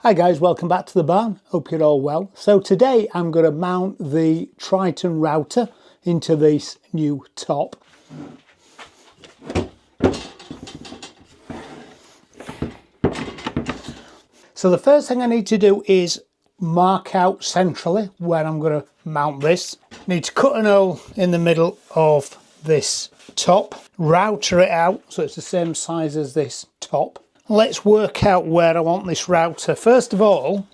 Hi guys, welcome back to the barn. Hope you're all well. So today I'm going to mount the Triton router into this new top. So the first thing I need to do is mark out centrally where I'm going to mount this. Need to cut an hole in the middle of this top, router it out so it's the same size as this top. Let's work out where I want this router. First of all,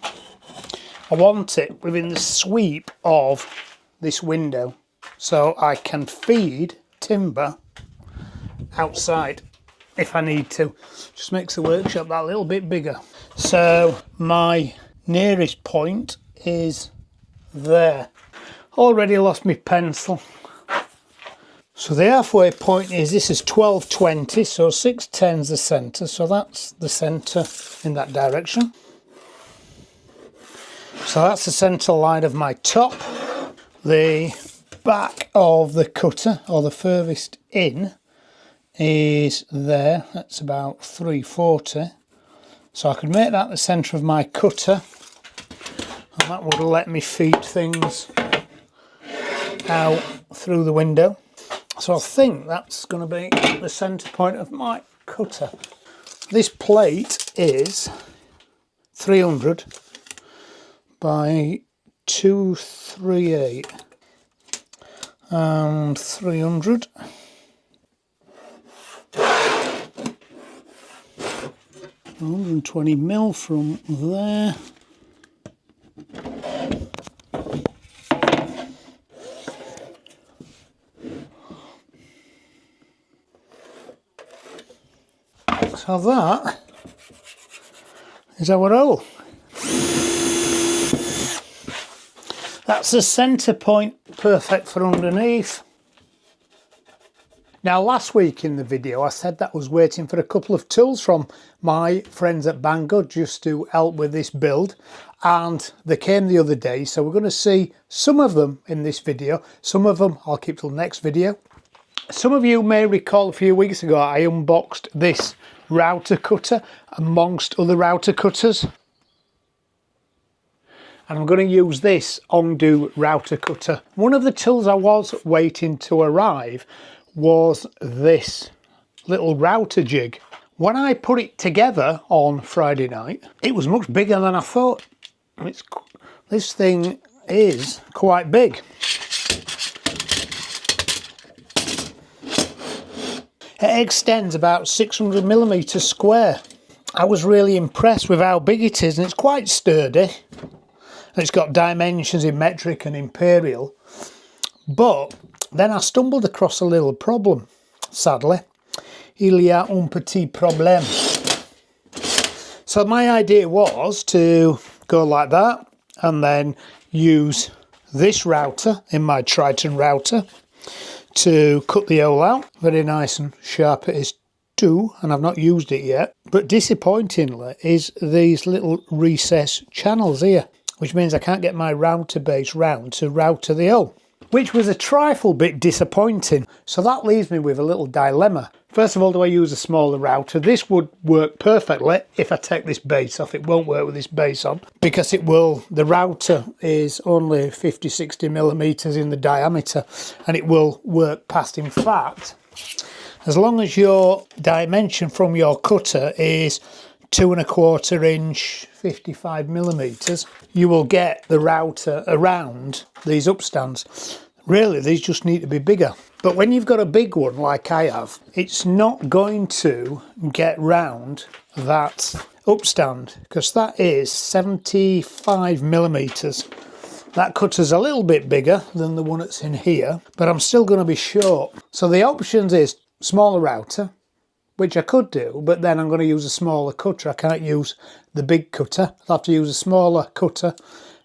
I want it within the sweep of this window so I can feed timber outside if I need to. Just makes the workshop that little bit bigger. So my nearest point is there. Already lost my pencil. So the halfway point is, this is 1220, so 610's the centre, so that's the centre in that direction. So that's the centre line of my top. The back of the cutter, or the furthest in, is there. That's about 340. So I could make that the centre of my cutter, and that would let me feed things out through the window. So I think that's going to be the centre point of my cutter. This plate is 300 by 238 and 300. 120 mil from there. So that is our hole. That's the centre point, perfect for underneath. Now last week in the video I said that I was waiting for a couple of tools from my friends at Banggood just to help with this build, and they came the other day, so we're going to see some of them in this video. Some of them I'll keep till next video. Some of you may recall a few weeks ago I unboxed this router cutter amongst other router cutters, and I'm going to use this Banggood router cutter. One of the tools I was waiting to arrive was this little router jig. When I put it together on Friday night, it was much bigger than I thought. This thing is quite big. It extends about 600 millimeters square. I was really impressed with how big it is, and it's quite sturdy. And it's got dimensions in metric and imperial, But then I stumbled across a little problem, sadly. Il y a un petit problème. So my idea was to go like that and then use this router in my Triton router to cut the hole out. Very nice and sharp it is too, and I've not used it yet. But disappointingly is these little recess channels here, which means I can't get my router base round to router the hole, which was a trifle bit disappointing. So that leaves me with a little dilemma. First of all, do I use a smaller router? This would work perfectly if I take this base off. It won't work with this base on because the router is only 50-60 millimeters in the diameter, and it will work past. In fact, as long as your dimension from your cutter is 2¼ inch, 55 millimeters, you will get the router around these upstands. Really, these just need to be bigger. But when you've got a big one like I have, it's not going to get round that upstand because that is 75 millimeters. That cutter's a little bit bigger than the one that's in here, but I'm still going to be short. So the options is smaller router, which I could do, but then I'm going to use a smaller cutter. I can't use the big cutter. I'll have to use a smaller cutter,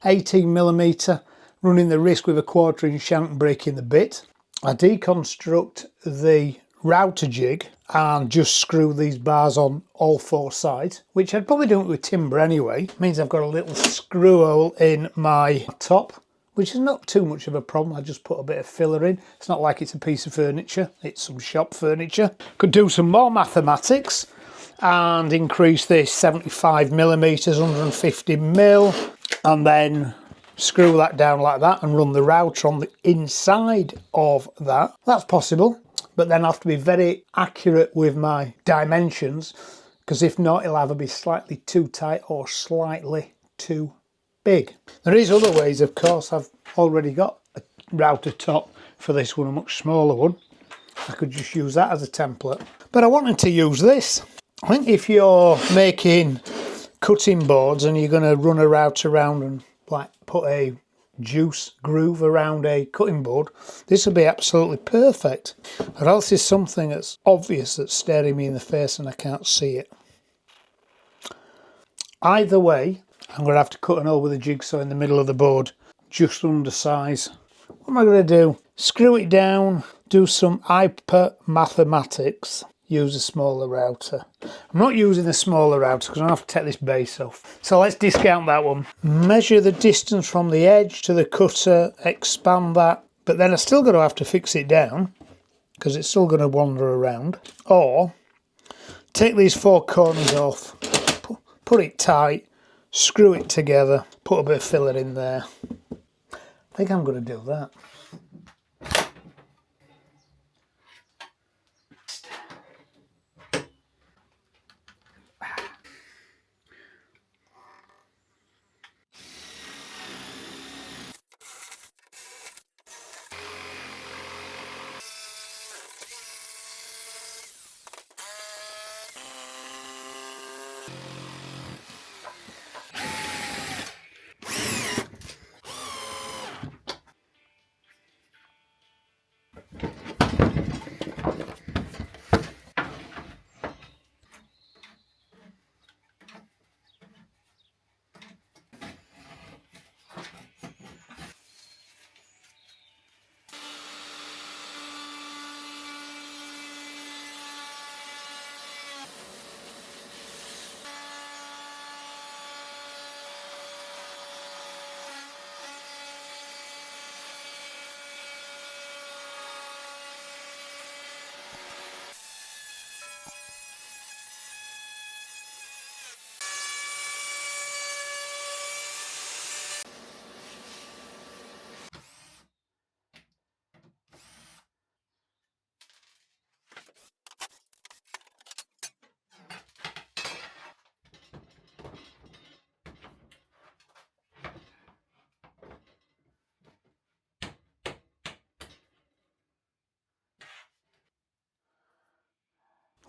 18 millimeter, running the risk with a 1/4 inch shank and breaking the bit. I deconstruct the router jig and just screw these bars on all 4 sides, which I'd probably do it with timber anyway. It means I've got a little screw hole in my top, which is not too much of a problem. I just put a bit of filler in. It's not like it's a piece of furniture, it's some shop furniture. Could do some more mathematics and increase this 75 millimeters, 150 mil, and then screw that down like that and run the router on the inside of that. That's possible, but then I have to be very accurate with my dimensions, because if not, it'll either be slightly too tight or slightly too big. There is other ways, of course. I've already got a router top for this one, a much smaller one. I could just use that as a template, but I wanted to use this. I think if you're making cutting boards and you're going to run a router around and like put a juice groove around a cutting board, this would be absolutely perfect. Or else there's something that's obvious that's staring me in the face and I can't see it. Either way, I'm going to have to cut an hole with a jigsaw in the middle of the board, just under size. What am I going to do? Screw it down, do some hyper mathematics, use a smaller router. I'm not using the smaller router because I don't have to take this base off. So let's discount that one. Measure the distance from the edge to the cutter, expand that, but then I'm still going to have to fix it down because it's still going to wander around. Or take these 4 corners off, put it tight, screw it together, put a bit of filler in there. I think I'm going to do that.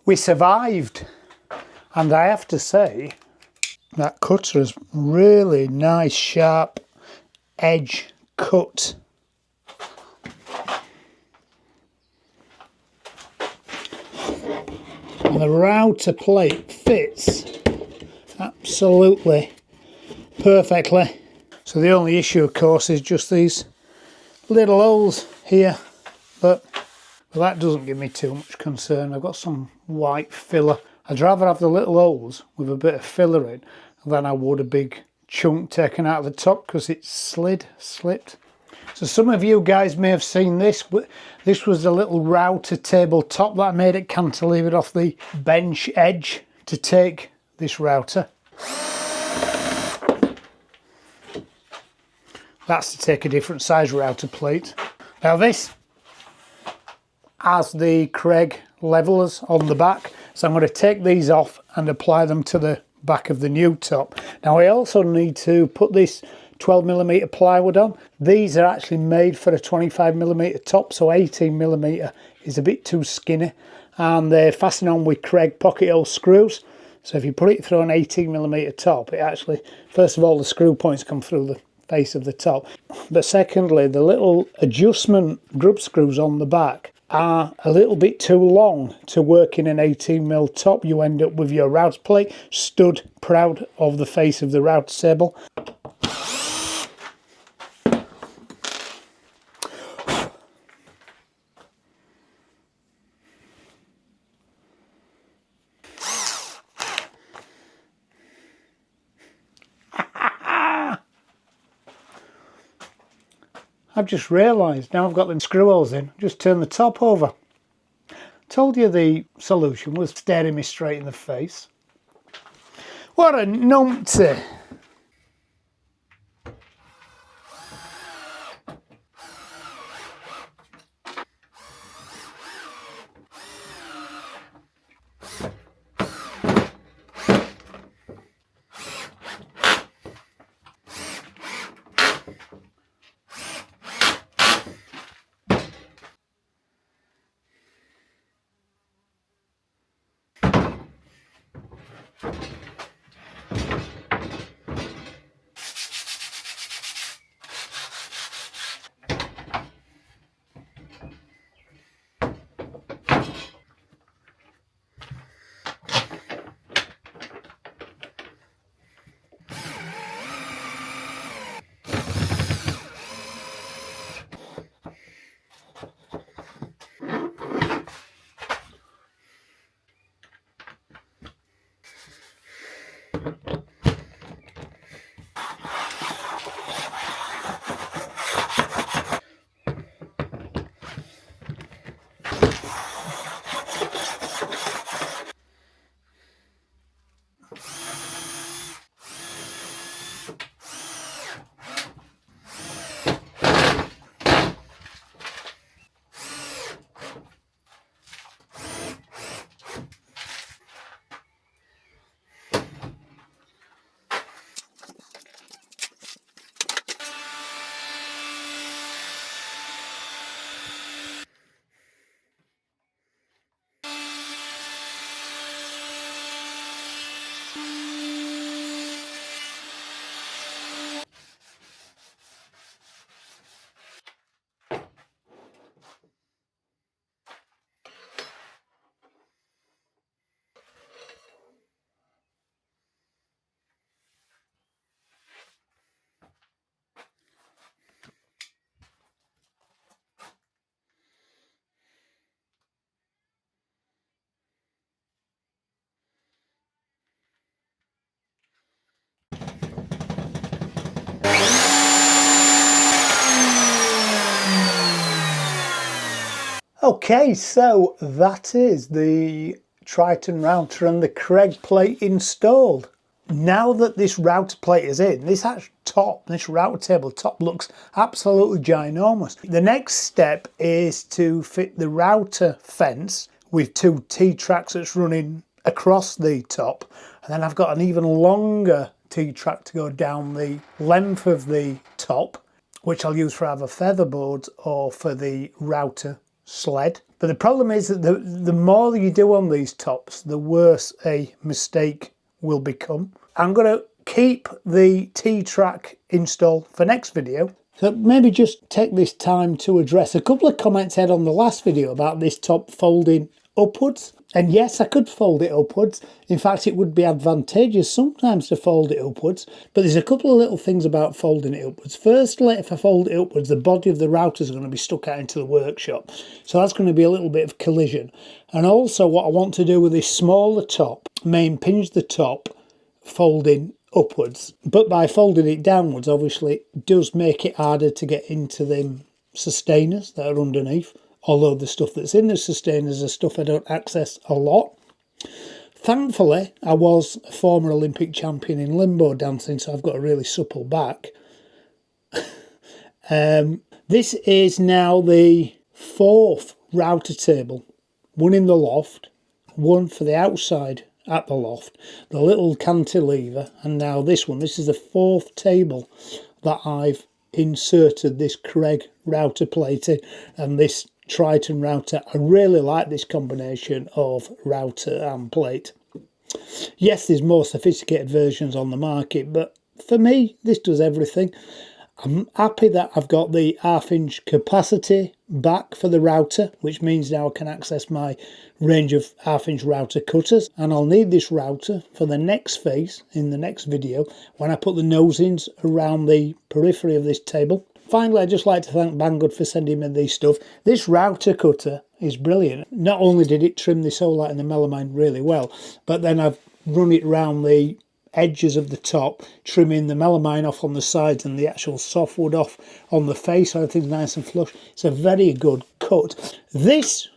We survived, and I have to say that cutter is really nice, sharp edge cut. And the router plate fits absolutely perfectly. So the only issue, of course, is just these little holes here, but that doesn't give me too much concern. I've got some white filler. I'd rather have the little holes with a bit of filler in than I would a big chunk taken out of the top, because it's slipped. So some of you guys may have seen this, but this was the little router table top that I made it cantilevered off the bench edge to take this router. That's to take a different size router plate. Now this has the Kreg levelers on the back, so I'm going to take these off and apply them to the back of the new top. Now I also need to put this 12mm plywood on. These are actually made for a 25mm top, so 18mm is a bit too skinny, and they're fastened on with Kreg pocket hole screws. So if you put it through an 18mm top, it actually, first of all, the screw points come through the face of the top, but secondly, the little adjustment grub screws on the back are a little bit too long to work in an 18mm top. You end up with your router plate stood proud of the face of the router table. I've just realised, now I've got them screw holes in, just turn the top over. Told you the solution was staring me straight in the face. What a numpty. Okay, so that is the Triton router and the Kreg plate installed. Now that this router plate is in, this actual top, this router table top looks absolutely ginormous. The next step is to fit the router fence with two T-tracks that's running across the top, and then I've got an even longer T-track to go down the length of the top, which I'll use for either featherboards or for the router sled. But the problem is that the more you do on these tops, the worse a mistake will become. I'm going to keep the T-track install for next video. So maybe just take this time to address a couple of comments I had on the last video about this top folding upwards. And yes, I could fold it upwards. In fact, it would be advantageous sometimes to fold it upwards, but there's a couple of little things about folding it upwards. Firstly, if I fold it upwards, the body of the router is going to be stuck out into the workshop. So that's going to be a little bit of collision. And also what I want to do with this smaller top, may impinge the top folding upwards. But by folding it downwards, obviously, it does make it harder to get into them sustainers that are underneath. Although the stuff that's in the sustainers is stuff I don't access a lot. Thankfully, I was a former Olympic champion in limbo dancing, so I've got a really supple back. This is now the 4th router table. One in the loft, one for the outside at the loft, the little cantilever, and now this one. This is the 4th table that I've inserted this Kreg Router Plate in, and this Triton router. I really like this combination of router and plate. Yes, there's more sophisticated versions on the market, but for me, this does everything. I'm happy that I've got the 1/2 inch capacity back for the router, which means now I can access my range of 1/2 inch router cutters, and I'll need this router for the next phase in the next video when I put the nosings around the periphery of this table. Finally, I'd just like to thank Banggood for sending me this stuff. This router cutter is brilliant. Not only did it trim this hole out in the melamine really well, but then I've run it round the edges of the top, trimming the melamine off on the sides and the actual softwood off on the face, so everything's nice and flush. It's a very good cut. This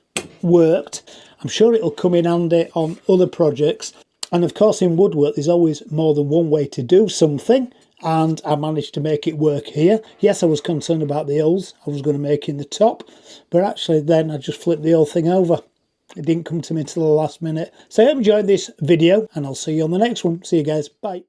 worked. I'm sure it'll come in handy on other projects. And of course, in woodwork, there's always more than one way to do something. And I managed to make it work here. Yes, I was concerned about the holes I was going to make in the top, but actually then I just flipped the whole thing over. It didn't come to me till the last minute. So I hope you enjoyed this video, and I'll see you on the next one. See you guys. Bye.